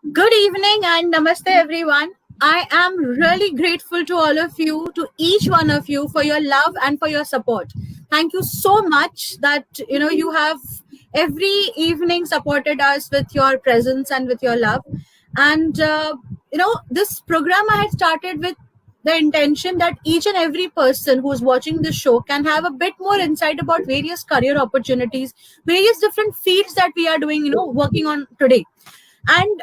Good evening and namaste, everyone. I am really grateful to all of you, to each one of you, for your love and for your support. Thank you so much that you have every evening supported us with your presence and with your love. And this program I had started with the intention that each and every person who's watching this show can have a bit more insight about various career opportunities, various different fields that we are doing, working on today. And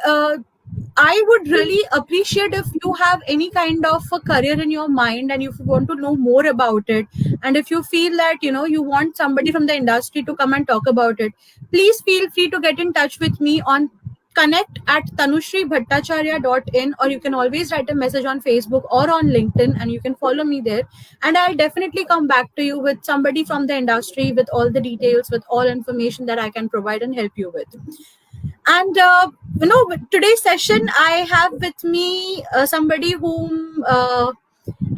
I would really appreciate if you have any kind of a career in your mind and if you want to know more about it, and if you feel that you want somebody from the industry to come and talk about it, please feel free to get in touch with me on connect@tanushribhattacharya.in, or you can always write a message on Facebook or on LinkedIn and you can follow me there, and I'll definitely come back to you with somebody from the industry with all the details, with all information that I can provide and help you with. And with today's session, I have with me somebody whom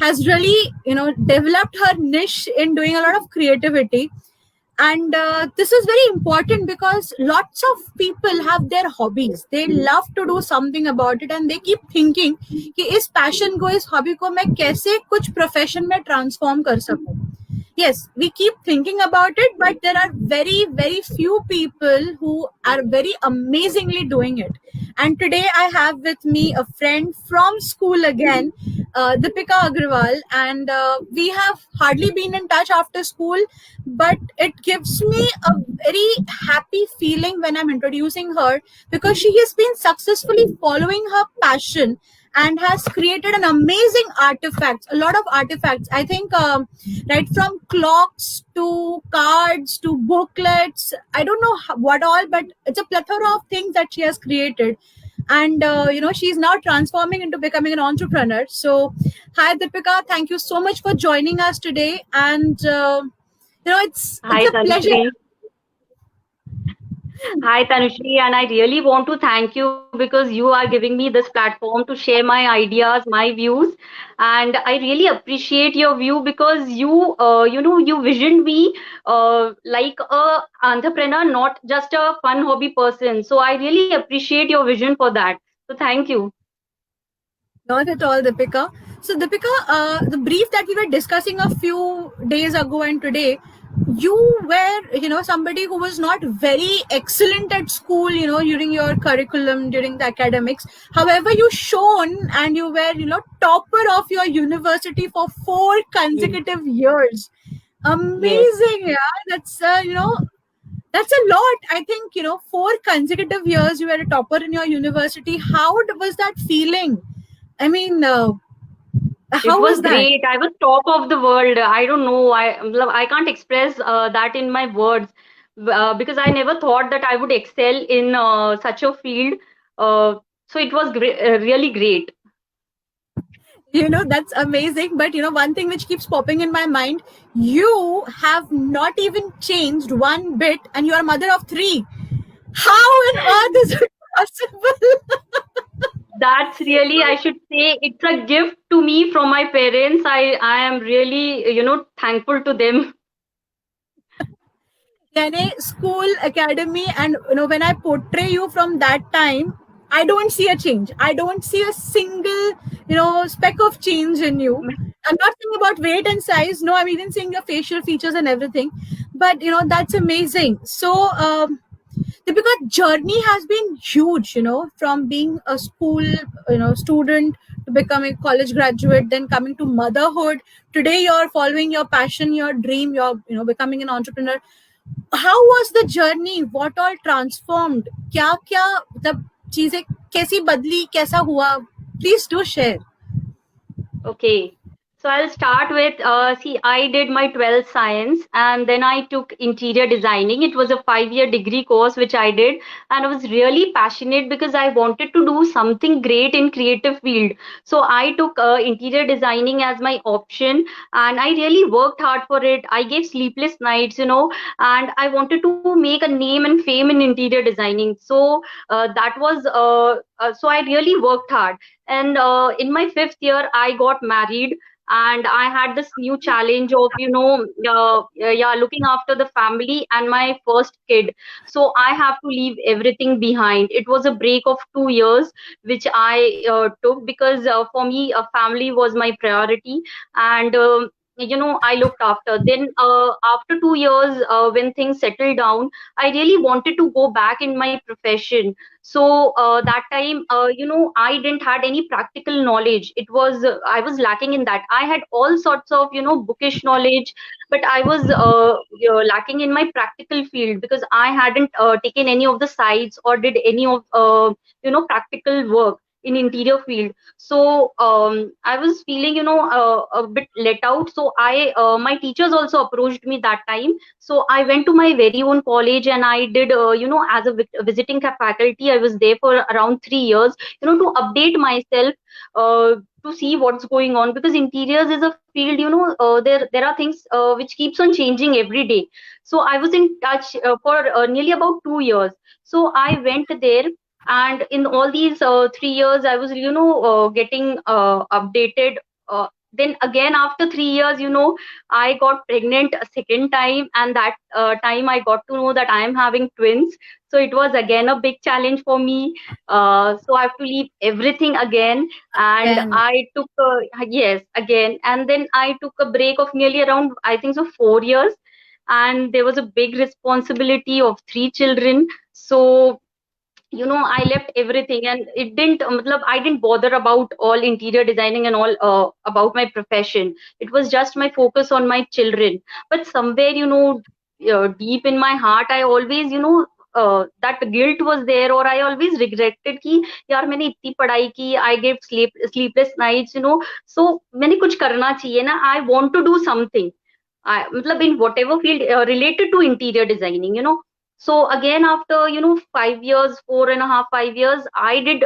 has really developed her niche in doing a lot of creativity. And this is very important because lots of people have their hobbies. They love to do something about it and they keep thinking कि इस passion को, इस hobby को मैं कैसे कुछ profession में transform कर सकूं. Yes, we keep thinking about it, but there are very, very few people who are very amazingly doing it. And today I have with me a friend from school again, Deepika Agrawal, and we have hardly been in touch after school, but it gives me a very happy feeling when I'm introducing her because she has been successfully following her passion and has created an amazing artifacts, a lot of artifacts. I think right from clocks to cards to booklets, I don't know what all, but it's a plethora of things that she has created. And she's now transforming into becoming an entrepreneur. So hi Deepika, thank you so much for joining us today. And it's Hi, a pleasure. Tanushree. Hi, Tanushree, and I really want to thank you because you are giving me this platform to share my ideas, my views, and I really appreciate your view because you visioned me like a entrepreneur, not just a fun hobby person. So I really appreciate your vision for that. So thank you. Not at all, Deepika. So, Deepika, the brief that we were discussing a few days ago and today, you were, somebody who was not very excellent at school, during your curriculum, during the academics. However, you shone and you were, topper of your university for 4 consecutive years. Yes. Amazing, yeah. That's, that's a lot. I think, 4 consecutive years you were a topper in your university. How was that feeling? I mean, It how was was that? great. I was top of the world. I don't know. I can't express that in my words because I never thought that I would excel in such a field. So it was really great. That's amazing. But, one thing which keeps popping in my mind, you have not even changed one bit and you are a mother of 3. How on earth is it possible? That's really, I should say, it's a gift to me from my parents. I am really, thankful to them. School, academy, and when I portray you from that time, I don't see a change. I don't see a single speck of change in you. I'm not saying about weight and size. No, I'm even seeing your facial features and everything. But that's amazing. So Deepika, journey has been huge. From being a school student to becoming college graduate, then coming to motherhood. Today, you're following your passion, your dream. You're becoming an entrepreneur. How was the journey? What all transformed? क्या क्या मतलब चीजें कैसी बदली, कैसा हुआ? Please do share. Okay. So I'll start with see, I did my 12th science and then I took interior designing. It was a 5-year degree course which I did, and I was really passionate because I wanted to do something great in creative field. So I took interior designing as my option and I really worked hard for it. I gave sleepless nights, and I wanted to make a name and fame in interior designing. So that was so I really worked hard, and in my 5th year I got married, and I had this new challenge of, yeah, looking after the family and my first kid. So I have to leave everything behind. It was a break of 2 years which I took, because for me, a family was my priority. And I looked after. Then after 2 years, when things settled down, I really wanted to go back in my profession. So that time, I didn't had any practical knowledge. It was I was lacking in that. I had all sorts of, bookish knowledge, but I was lacking in my practical field, because I hadn't taken any of the sites or did any of practical work in interior field. So I was feeling, a bit let out. So I my teachers also approached me that time. So I went to my very own college, and I did, as a visiting faculty. I was there for around 3 years, to update myself, to see what's going on, because interiors is a field, there are things which keeps on changing every day. So I was in touch for nearly about 2 years. So I went there, and in all these 3 years, I was, getting updated. Then again, after 3 years, I got pregnant a second time, and that time I got to know that I am having twins. So it was again a big challenge for me. So I have to leave everything again, and Then I took yes, again, and then I took a break of nearly around, I think so, 4 years, and there was a big responsibility of three children. So I left everything, and it didn't I didn't bother about all interior designing and all about my profession. It was just my focus on my children. But somewhere, deep in my heart, I always, that guilt was there, or I always regretted कि यार मैंने इतनी पढ़ाई की, I gave sleepless nights, so मैंने कुछ करना चाहिए ना. I want to do something. In whatever field related to interior designing, so again, after 5 years, 4.5 5 years, I did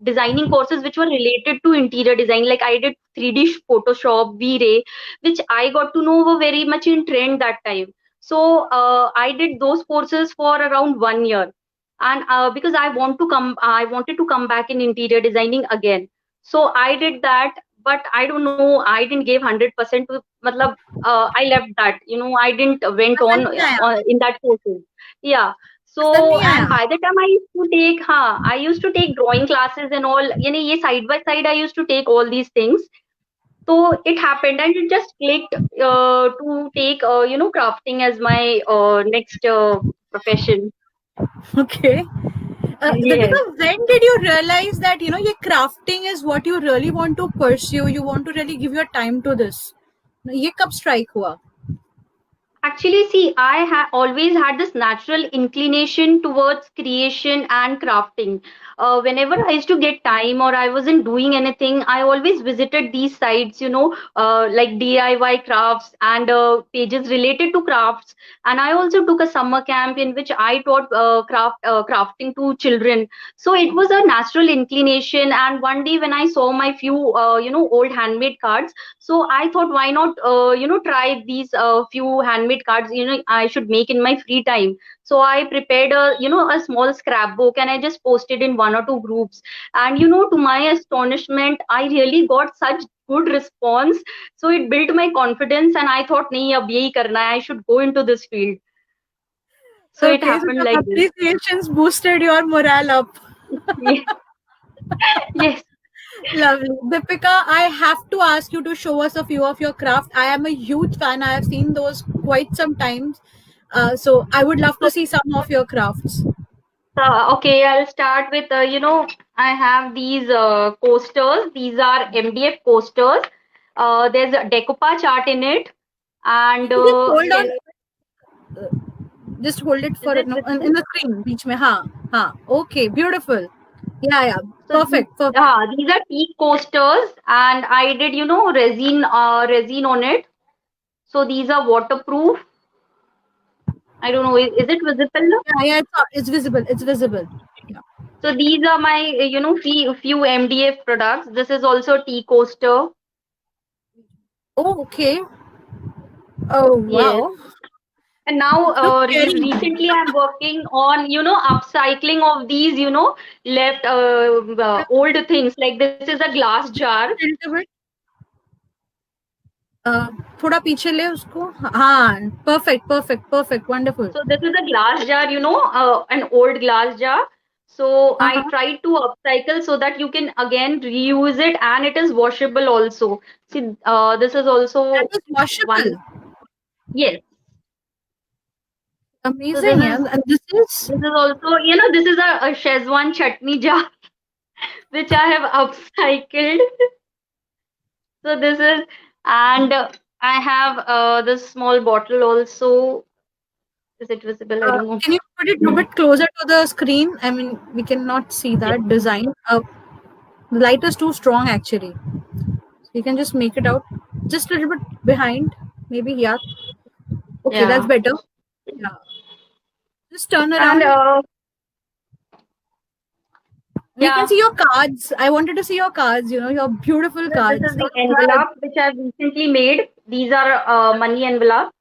designing courses which were related to interior design. Like I did 3D Photoshop, V-Ray, which I got to know were very much in trend that time. So I did those courses for around 1 year, and because I wanted to come back in interior designing again. So I did that, but I don't know. I didn't give 100% to. I left that. I didn't went पसंद on नहीं आया, in that courses. Yeah. पसंद So, नहीं and आया. by the time I used to take drawing classes and all. ये side by side I used to take all these things. So it happened, and it just clicked to take crafting as my next profession. Okay. Yes. Deepika, when did you realize that your crafting is what you really want to pursue? You want to really give your time to this. ये कब strike हुआ? Actually, see, I always had this natural inclination towards creation and crafting. Whenever I used to get time or I wasn't doing anything, I always visited these sites, like DIY crafts and pages related to crafts. And I also took a summer camp in which I taught crafting to children. So it was a natural inclination. And one day when I saw my few, old handmade cards, so I thought, why not, try these few handmade cards, I should make in my free time. So I prepared a small scrapbook, and I just posted in one or two groups. And, to my astonishment, I really got such good response. So it built my confidence, and I thought, nahi, ab yahi karna hai, I should go into this field. So it Okay, so happened the like this. appreciations boosted your morale up. Yes. Yes. Lovely. Deepika, I have to ask you to show us a few of your craft. I am a huge fan. I have seen those quite some times. So I would love to see some of your crafts. Okay, I'll start with, I have these coasters. These are MDF coasters. There's a decoupage chart in it. And Just hold on. is Just hold it for it no, visible? in the screen. बीच में, हाँ, हाँ. Okay, beautiful. Yeah. So Perfect. these are teak coasters, and I did, resin on it. So these are waterproof. I don't know, is it visible? Yeah, it's visible. It's visible. Yeah. So these are my, few MDF products. This is also tea coaster. Oh, okay. Oh, Yes. wow. And now, Looks scary. recently, I'm working on, upcycling of these, left old things. Like this is a glass jar. Tilt a bit. थोड़ा पीछे ले उसको. हाँ, perfect, wonderful. So this is a glass jar, an old glass jar. So I Uh-huh. tried to upcycle so that you can again reuse it, and it is washable also. See, this is That also is washable. one. Yes. So Amazing, yeah. And this is also, this is a Szechuan chutney jar which I have upcycled. So this is, and I have this small bottle also. Is it visible? I don't know. can you put it a bit closer to the screen? I mean, we cannot see Yes. that design. The light is too strong actually. So you can just make it out just a little bit behind. Maybe, yeah. Okay, that's Yeah. better. Yeah. Just turn And around. We can yeah, see your cards. I wanted to see your cards, your beautiful this cards. is the envelope which I've recently made. These are money envelope.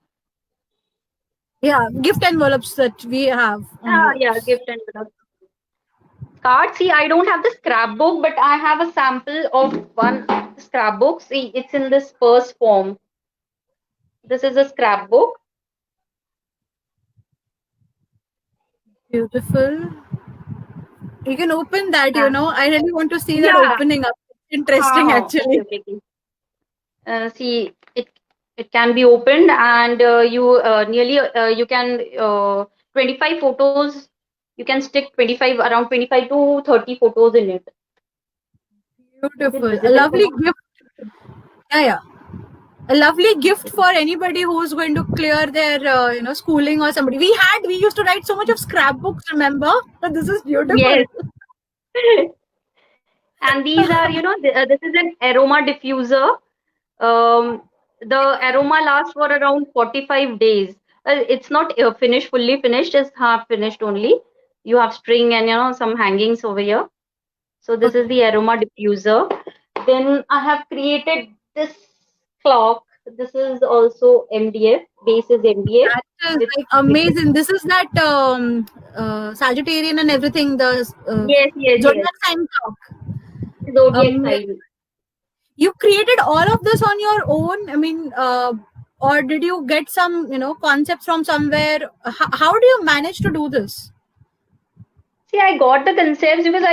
Yeah, gift envelopes that we have Yeah, envelopes. gift envelope. Card. See, I don't have the scrapbook, but I have a sample of one scrapbook. See, it's in this purse form. This is a scrapbook. Beautiful. You can open that, Yeah. I really want to see that Yeah. opening up. Interesting Okay, actually. okay, okay. See, it can be opened, and you can 25 photos. You can stick 25 around 25 to 30 photos in it. Is it Beautiful. A visible? lovely gift. Yeah. A lovely gift for anybody who's going to clear their schooling or somebody. We used to write so much of scrapbooks, remember? But this is beautiful. Yes. And these are, this is an aroma diffuser. Um, the aroma lasts for around 45 days. It's not finished, fully finished, it's half finished only. You have string and, some hangings over here. So this is Okay. the aroma diffuser. Then I have created this clock. This is also MDF. Base is MDF. That is With, like amazing. This is that Sagittarian and everything, the yes. zodiac sign clock. Zodiac Um, sign. you created all of this on your own? I mean, or did you get some, concepts from somewhere? How do you manage to do this? See, I got the concepts because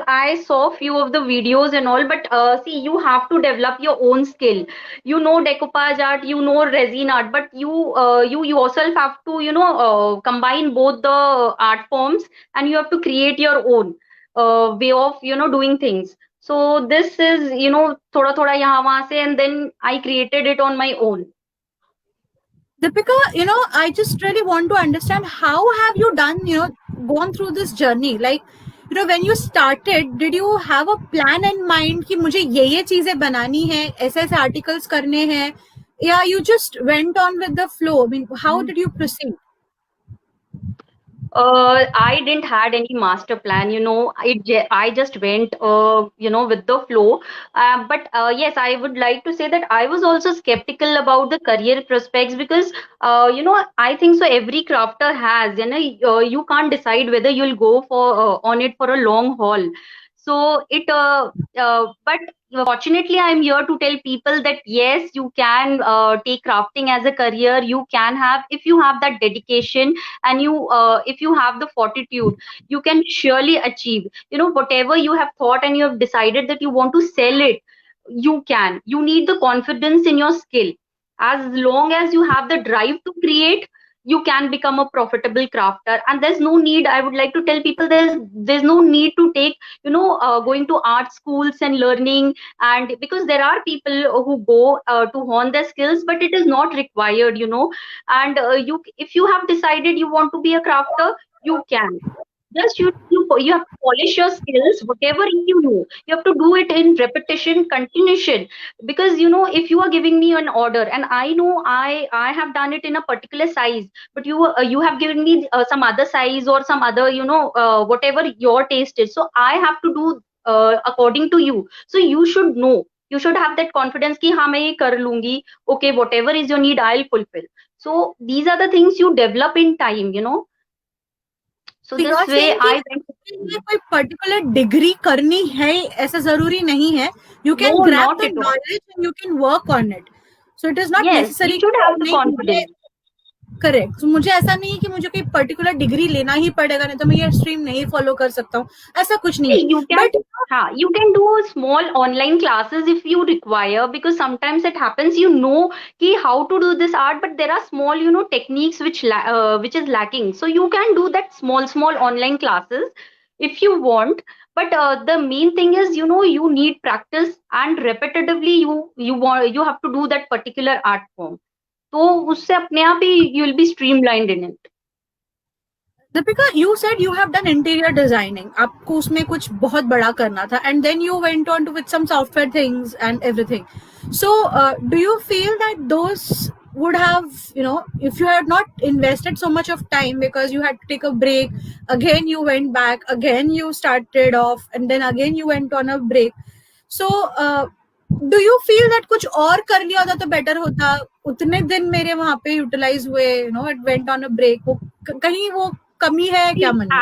I saw few of the videos and all, but see, you have to develop your own skill. You know decoupage art, you know resin art, but you yourself have to, combine both the art forms, and you have to create your own way of, doing things. So this is, thoda thoda yahan wahan se, and then I created it on my own. Deepika, I just really want to understand how have you done, gone through this journey? Like, when you started, did you have a plan in mind कि मुझे ये चीजें बनानी है, ऐसे articles करने हैं, या you just went on with the flow? I mean, how did you proceed? I didn't had any master plan, I just went, with the flow. But yes, I would like to say that I was also skeptical about the career prospects because, I think so every crafter has, you can't decide whether you'll go on it for a long haul. So but fortunately, I'm here to tell people that yes, you can take crafting as a career. You can have, if you have that dedication, and if you have the fortitude, you can surely achieve, whatever you have thought and you have decided that you want to sell it. You need the confidence in your skill. As long as you have the drive to create, you can become a profitable crafter. And there's no need, I would like to tell people, there's no need to take, going to art schools and learning. And because there are people who go to hone their skills, but it is not required. And if you have decided you want to be a crafter, you can. Just you have to polish your skills, whatever you know. You have to do it in repetition, continuation. Because if you are giving me an order, and I know I have done it in a particular size, but you have given me some other size or some other, whatever your taste is. So I have to do according to you. So you should know. You should have that confidence कि हाँ मैं ये कर लूंगी. Okay, whatever is your need, I'll fulfill. So these are the things you develop in time. So So you are this way saying कि I went. कोई particular degree करनी है, ऐसा जरूरी नहीं है. You can No, grab not the at all. knowledge and you can work on it. So it is not Yes, necessary you should have the कि confidence. Correct, तो मुझे ऐसा नहीं है कि मुझे कोई पर्टिकुलर डिग्री लेना ही पड़ेगा, नहीं तो मैं ये स्ट्रीम नहीं फॉलो कर सकता हूँ, ऐसा कुछ नहीं है. You can, but you can do small online classes if you require, because sometimes it happens, ki how to do this art, but there are small, techniques which is lacking. So you can do that small online classes if you want. But the main thing is, you need practice, and repetitively you have to do that particular art form. तो उससे अपने आप ही you will be streamlined in it. Deepika, you said you have done interior designing. आपको उसमें कुछ बहुत बड़ा करना था, and then you went on to with some software things and everything. So, do you feel that those would have, if you had not invested so much of time because you had to take a break, again you went back, again you started off, and then again you went on a break. So, do you feel that कुछ और कर लिया होता तो better होता? उतने दिन मेरे वहाँ पे utilize हुए, it went on a break. वो कहीं वो कमी है क्या मन में?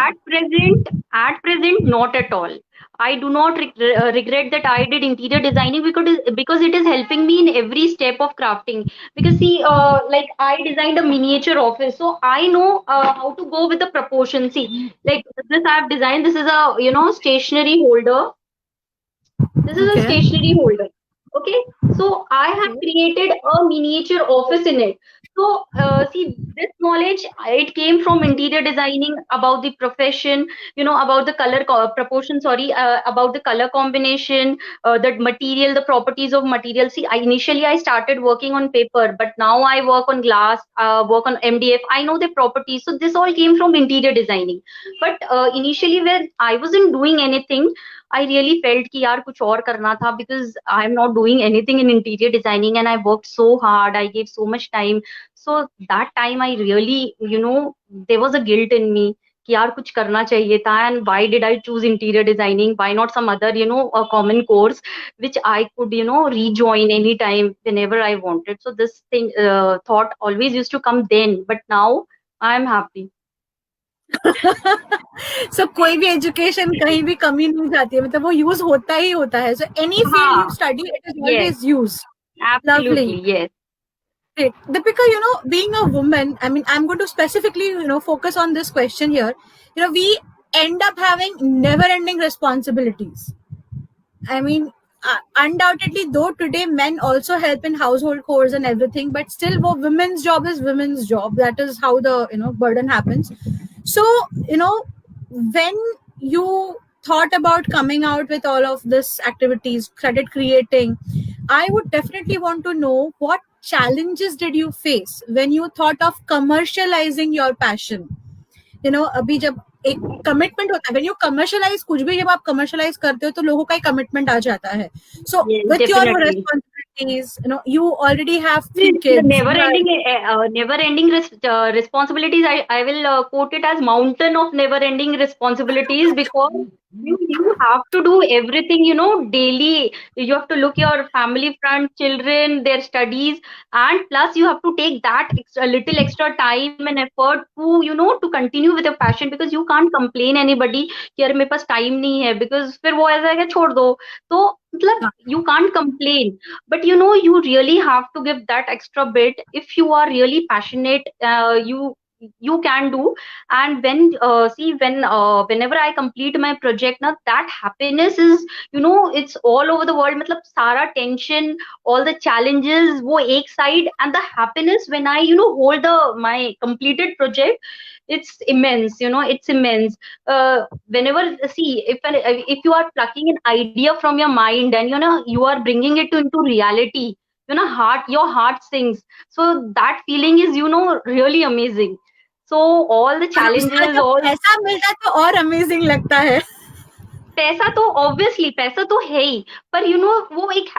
At present, not at all. I do not regret that I did interior designing, because it is helping me in every step of crafting. Because see, like I designed a miniature office, so I know how to go with the proportion. See, like this I have designed. This is a stationery holder. This is a stationery holder. Okay, so I have created a miniature office in it. So see, this knowledge, it came from interior designing, about the profession, about the color proportion, sorry, about the color combination, the material, the properties of material. See, initially I started working on paper, but now I work on glass, work on MDF. I know the properties. So this all came from interior designing. But initially, when I wasn't doing anything, I really felt कि यार कुछ और करना था, because I'm not doing anything in interior designing, and I worked so hard. I gave so much time. So that time I really, there was a guilt in me कि यार कुछ करना चाहिए था, and why did I choose interior designing? Why not some other, a common course which I could, rejoin anytime whenever I wanted. So this thing, thought always used to come then, but now I'm happy. So कोई भी education कहीं भी कमी नहीं जाती है, मतलब वो यूज होता ही होता है. So any field you study, it is always used. Absolutely. Lovely. Yes. Great. Deepika, being a woman, I mean, I'm going to specifically, focus on this question here. We end up having never-ending responsibilities. I mean, undoubtedly, though today men also help in household chores and everything, but still, women's job is women's job. That is how the burden happens. So, when you thought about coming out with all of this activities, started creating, I would definitely want to know what challenges did you face when you thought of commercializing your passion. अभी जब एक commitment होता है, when you commercialize, कुछ भी जब आप commercialize करते हो तो लोगों का एक कमिटमेंट आ जाता है. So with your responsibilities, you already have 3 kids. Never ending responsibilities. I will quote it as mountain of never ending responsibilities, because you have to do everything, daily. You have to look your family front, children, their studies, and plus you have to take that little extra time and effort to, to continue with your passion, because you can't complain anybody कि यार मेरे पास time नहीं है, because फिर वो ऐसा है कि छोड़ दो. तो मतलब you can't complain, but you really have to give that extra bit. If you are really passionate, you can do. And whenever I complete my project, now that happiness is, it's all over the world. मतलब सारा tension, all the challenges वो एक side, and the happiness when I hold my completed project, it's immense. It's immense. Whenever, see, if you are plucking an idea from your mind, and you are bringing it into reality, your heart sings. So that feeling is, really amazing. So all the challenges, all पैसा मिलता तो और amazing लगता है. पैसा तो obviously पैसा तो है ही, पर वो एक,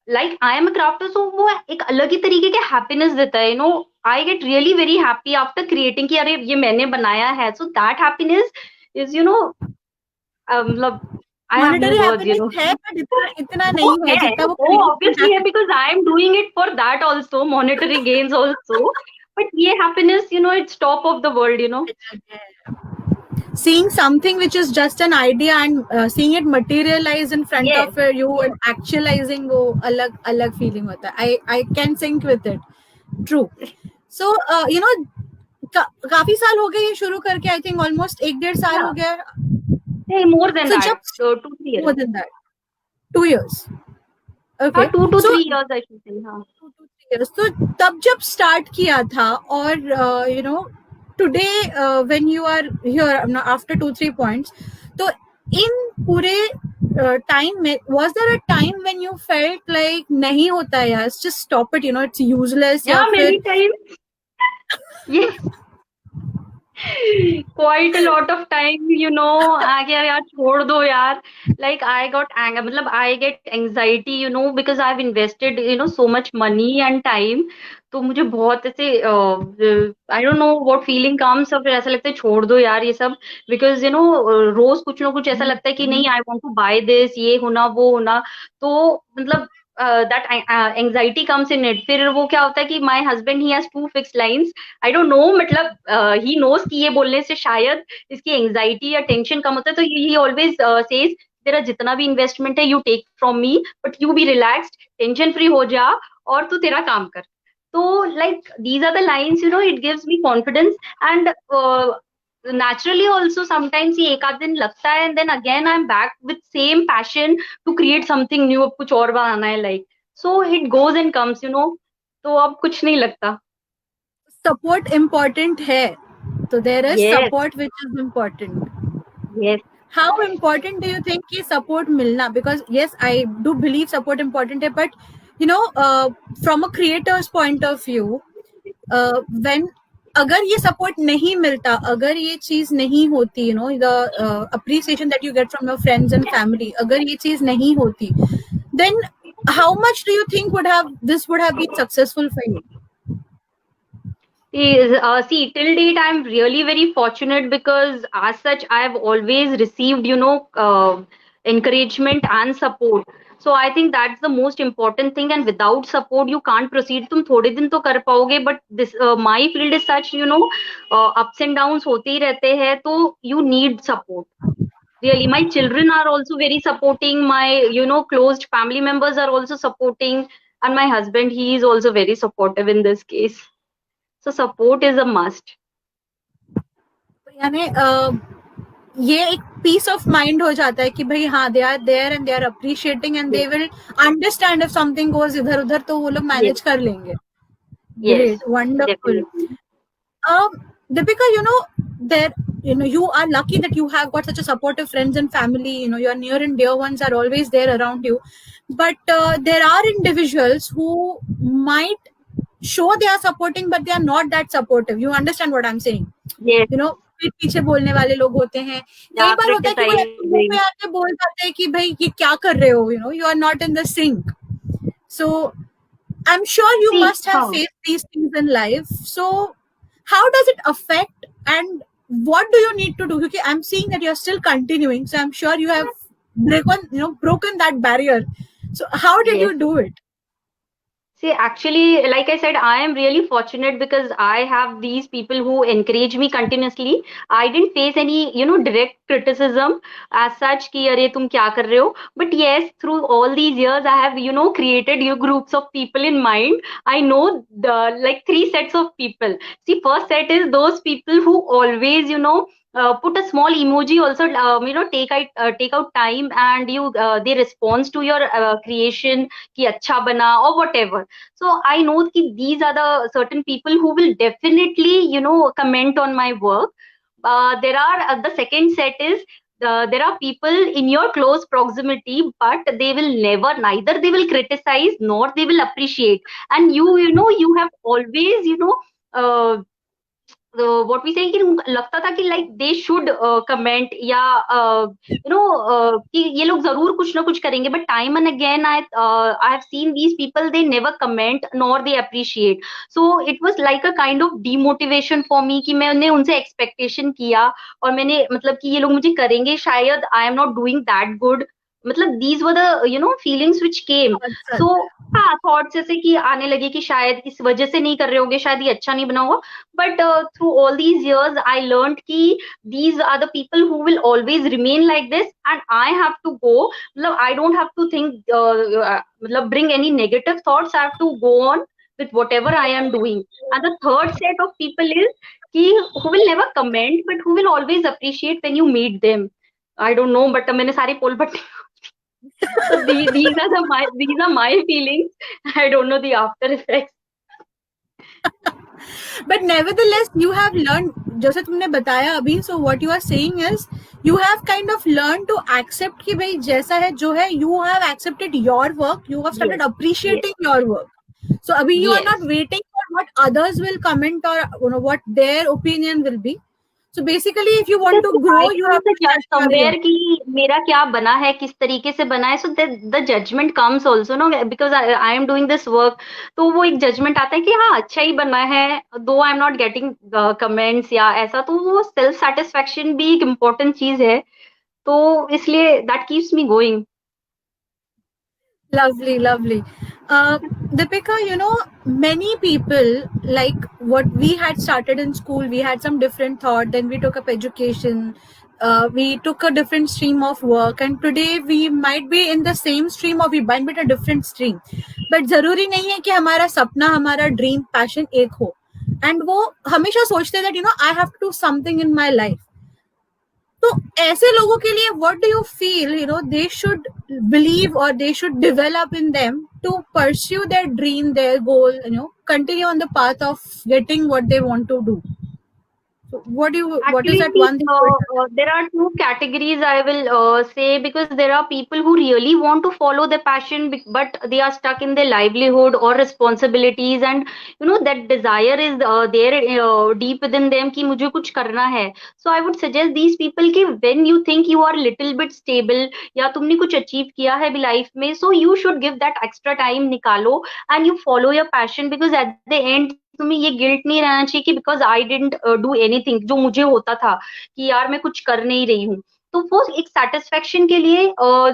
like I am a crafter, so वो एक अलग ही तरीके के हैप्पीनेस देता है. I get really very happy after creating कि अरे ये मैंने बनाया है. So that happiness is, मतलब I have no words, है, but इतना नहीं है जितना वो obviously है, because I am doing it for that also, monetary gains also. But ये happiness, it's top of the world, seeing something which is just an idea and seeing it materialize in front Yes. of you and actualizing वो अलग अलग feeling होता है. I can sync with it. True. So you know काफी साल हो गए ये शुरू करके. I think almost 1-1.5 साल हो गया. Hey, more than So that. जब 2-3 years. more than that, 2 years. Okay. 2 to So 3 years I should say. 2 to 3 years. तो तब जब स्टार्ट किया था और you know today when you are here after 2-3 points, तो इन पूरे time में was there a time when you felt like नहीं होता है यार, just stop it, you know, it's useless? Yeah, या many फिर times. Yes. Quite a lot of time, you know, आगे यार छोड़ दो यार. Like I got anger, मतलब I get anxiety, you know, because I've invested, you know, so much money and time. तो मुझे बहुत ऐसे I don't know what feeling comes, और फिर ऐसा लगता है छोड़ दो यार ये सब. Because you know रोज कुछ ना कुछ ऐसा लगता है कि नहीं, I want to buy this, ये होना वो होना. तो मतलब that anxiety comes in it. फिर वो क्या होता है कि my husband he has 2 fixed lines. I don't know, मतलब he knows कि ये बोलने से शायद इसकी एंजाइटी या टेंशन कम होता है, तो he always says तेरा जितना भी इन्वेस्टमेंट है you take from me, but you be relaxed, tension free हो जा और तू तेरा काम कर. तो like these are the lines, you know, it gives me confidence. And naturally also sometimes ये एक आध दिन लगता है, and then again I'm back with same passion to create something new. अब कुछ और बनाना है, like so it goes and comes, you know. तो अब कुछ नहीं लगता. support important है, तो there is Yes. support which is important. Yes. How important do you think कि support मिलना? Because yes, I do believe support important है, but you know from a creator's point of view, when अगर ये support नहीं मिलता, अगर ये चीज नहीं होती, you know, the appreciation that you get from your friends and family, अगर ये चीज नहीं होती, then how much do you think this would have been successful for you? See, till date, I'm really very fortunate because, as such, I've always received, you know, encouragement and support. So I think that's the most important thing. And without support, you can't proceed. तुम थोड़े दिन तो कर पाओगे, but this my field is such, you know, ups and downs होते ही रहते हैं. तो you need support. Really, my children are also very supporting. My, you know, closed family members are also supporting, and my husband, he is also very supportive in this case. So support is a must. यानी ये एक piece of mind हो जाता है कि भाई हाँ, they are there and they are appreciating and they will understand if something goes इधर उधर, तो वो लोग मैनेज कर लेंगे. Great, wonderful. Deepika, you know, you are lucky that you have got such a supportive friends and family. You know, your near and dear ones are always there around you. But there are individuals who might show they are supporting, but they are not that supportive. You understand what I'm saying? Yes. You know, पीछे बोलने वाले लोग होते हैं. कई बार होता है कि वो मुंह पे आके बोल जाते हैं कि भाई ये क्या कर रहे हो, you know, you are not in the sync. So I'm sure you must have faced these things in life. So how does it affect, and what do you need to do? Because I'm seeing that you're still continuing, so I'm sure you have broken that barrier. So how did you do it? See, actually, like I said, I am really fortunate because I have these people who encourage me continuously. I didn't face any, you know, direct criticism as such कि अरे तुम क्या कर रहे हो. But yes, through all these years, I have, you know, created you groups of people in mind. I know the like 3 sets of people. See, first set is those people who always, you know, put a small emoji also, you know, take out time, and you they responds to your creation कि अच्छा बना or whatever. So I know that these are the certain people who will definitely, you know, comment on my work. There are the second set is there are people in your close proximity, but they will neither they will criticize nor they will appreciate. And you know, you have always, you know, what we say कि लगता था कि like they should comment या you know कि ये लोग जरूर कुछ ना कुछ करेंगे, but time and again I have seen these people, they never comment nor they appreciate. So it was like a kind of demotivation for me कि मैंने उनसे expectation किया और मैंने मतलब कि ये लोग मुझे करेंगे शायद, I am not doing that good. मतलब these were the feelings which came. So हाँ, थॉट्स ऐसे कि आने लगे कि शायद इस वजह से नहीं कर रहे होंगे, शायद ये अच्छा नहीं बना होगा, but through all these years I learned कि these are the people who will always remain like this and I have to go, मतलब I don't have to think मतलब bring any negative thoughts, I have to go on with whatever I am doing. And the third set of people is कि who will never comment but who will always appreciate when you meet them. I don't know, but मैंने सारी पोल पट्टी so these are my feelings. I don't know the after effects. But nevertheless you have learned, जैसे तुमने बताया अभी, so what you are saying is you have kind of learned to accept कि भाई जैसा है जो है, you have accepted your work, you have started Yes, appreciating yes, your work. So अभी you are not yes. waiting for what others will comment or what their opinion will be. So basically if you want to Because grow I you am have the to judge trust your somewhere own. कि मेरा क्या बना है, किस तरीके से बना है, so the judgment comes also, no, because I am doing this work, तो वो एक judgment आता है कि हाँ अच्छा ही बना है, though I am not getting comments या ऐसा, तो वो self satisfaction भी एक important चीज है, तो इसलिए that keeps me going. Lovely, lovely. Deepika, you know, many people, like what we had started in school, we had some different thought, then we took up education, we took a different stream of work, and today we might be in the same stream or we might be in a different stream. But जरूरी नहीं है कि हमारा सपना, हमारा dream, passion एक हो. And वो हमेशा सोचते हैं that, you know, I have to do something in my life. तो ऐसे लोगों के लिए what do you feel, you know, they should believe or they should develop in them to pursue their dream, their goal, you know, continue on the path of getting what they want to do? So what is Actually, that see, one thing you would tell? there are two categories I will say, because there are people who really want to follow their passion, but they are stuck in their livelihood or responsibilities, and that desire is there deep within them कि मुझे कुछ करना है. So I would suggest these people कि when you think you are little bit stable या तुमने कुछ achieve किया है भी life में, so you should give that extra time, निकालो and you follow your passion, because at the end तुम्हें ये गिल्ट नहीं रहना चाहिए कि because I didn't do anything, जो मुझे होता था कि यार मैं कुछ कर नहीं रही हूँ. तो वो एक सेटिस्फेक्शन के लिए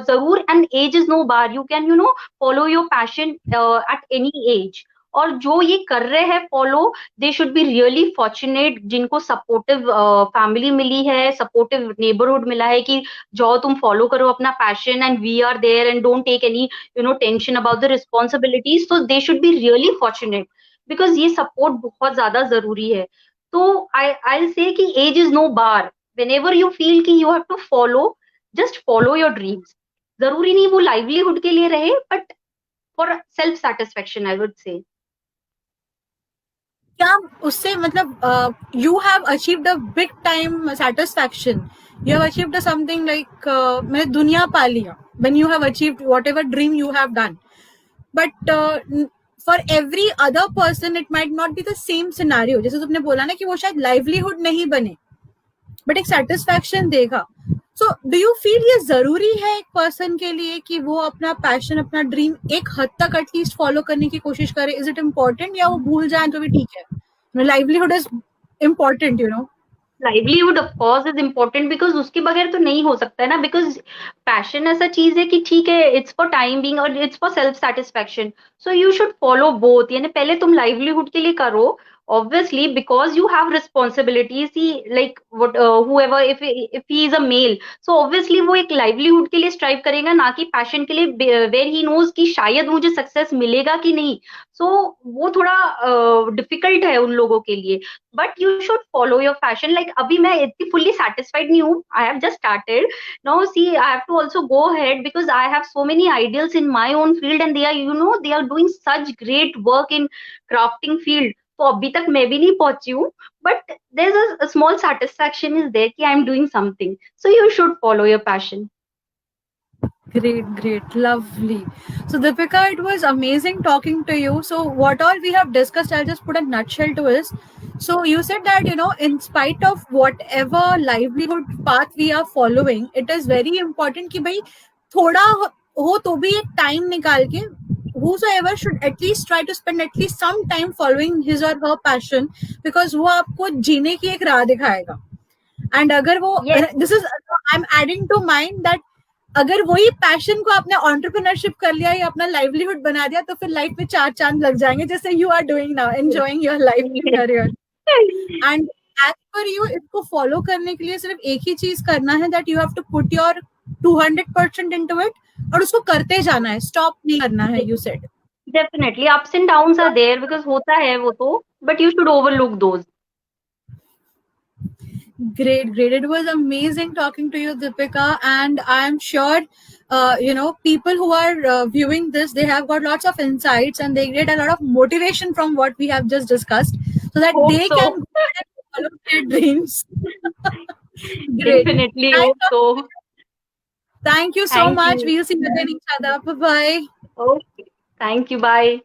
जरूर, and age is no bar, you can follow your passion at any age. और जो ये कर रहे हैं follow, they should be really fortunate, जिनको सपोर्टिव फैमिली मिली है, सपोर्टिव नेबरहुड मिला है कि जाओ तुम फॉलो करो अपना passion and we are there and don't take any tension about the responsibilities. तो they should be really fortunate, because ये सपोर्ट बहुत ज्यादा जरूरी है. तो आई से कि age is no bar, whenever you feel कि you have to follow, just follow your dreams. जरूरी नहीं वो लाइवलीहुड के लिए रहे, but for self satisfaction I would say. क्या उससे मतलब you have achieved a big time satisfaction, you have achieved something like मैंने दुनिया पा लिया, when you have achieved whatever dream you have done. But for every other person it might not be the same scenario. जैसे तुमने बोला ना कि वो शायद लाइवलीहुड नहीं बने बट एक सेटिस्फैक्शन देगा. सो डू यू फील ये जरूरी है एक पर्सन के लिए कि वो अपना पैशन, अपना ड्रीम एक हद तक एटलीस्ट फॉलो करने की कोशिश करे? इज इट इम्पोर्टेंट, या वो भूल जाए तो भी ठीक है? Livelihood is important, you know. Livelihood of course is important, because उसके बगैर तो नहीं हो सकता है ना. बिकॉज पैशन ऐसा चीज है कि ठीक है, इट्स फॉर टाइम बीइंग और it's for self satisfaction. So you should follow both. यानी पहले तुम लाइवलीहुड के लिए करो, obviously, because you have responsibilities. See, like what whoever, if he is a male, so obviously वो एक livelihood के लिए strive करेगा, ना कि passion के लिए, where he knows कि शायद मुझे success मिलेगा कि नहीं. So वो थोड़ा difficult है उन लोगों के लिए. But you should follow your passion. Like अभी मैं इतनी fully satisfied नहीं हूँ. I have just started. Now see, I have to also go ahead because I have so many ideals in my own field, and they are they are doing such great work in crafting field. तो अभी तक मैं भी नहीं पहुंची हूँ, but there is a small satisfaction is there कि I am doing something. So you should follow your passion. Great, lovely. So Deepika, it was amazing talking to you. So what all we have discussed, I'll just put a nutshell to this. So you said that, you know, in spite of whatever livelihood path we are following, it is very important कि भाई थोड़ा हो तो भी एक time निकाल के whosoever should at least try to spend at least some time following his or her passion, because वो आपको जीने की एक राह दिखाएगा. And अगर वो Yes. this is, I'm adding to mind that अगर वही पैशन को आपने एंटरप्रेन्योरशिप कर लिया या अपना लाइवलीहुड बना दिया तो फिर लाइफ में 4 चांद लग जाएंगे, जैसे you are doing now, enjoying your life career. And as per you, इसको फॉलो करने के लिए सिर्फ एक ही चीज करना है, that you have to put your 200% into it, और उसको करते जाना है, स्टॉप नहीं करना है। You said Definitely, ups and downs are there because होता है वो तो, but you should overlook those. Great, great. It was amazing talking to you, Deepika. And I'm sure, people who are viewing this, they have got lots of insights and they get a lot of motivation from what we have just discussed, so that Hope they so. can go ahead and follow their dreams. Great. Definitely hope so. Thank you so Thank much. you. We'll see you again, each other. Bye bye. Okay. Thank you. Bye.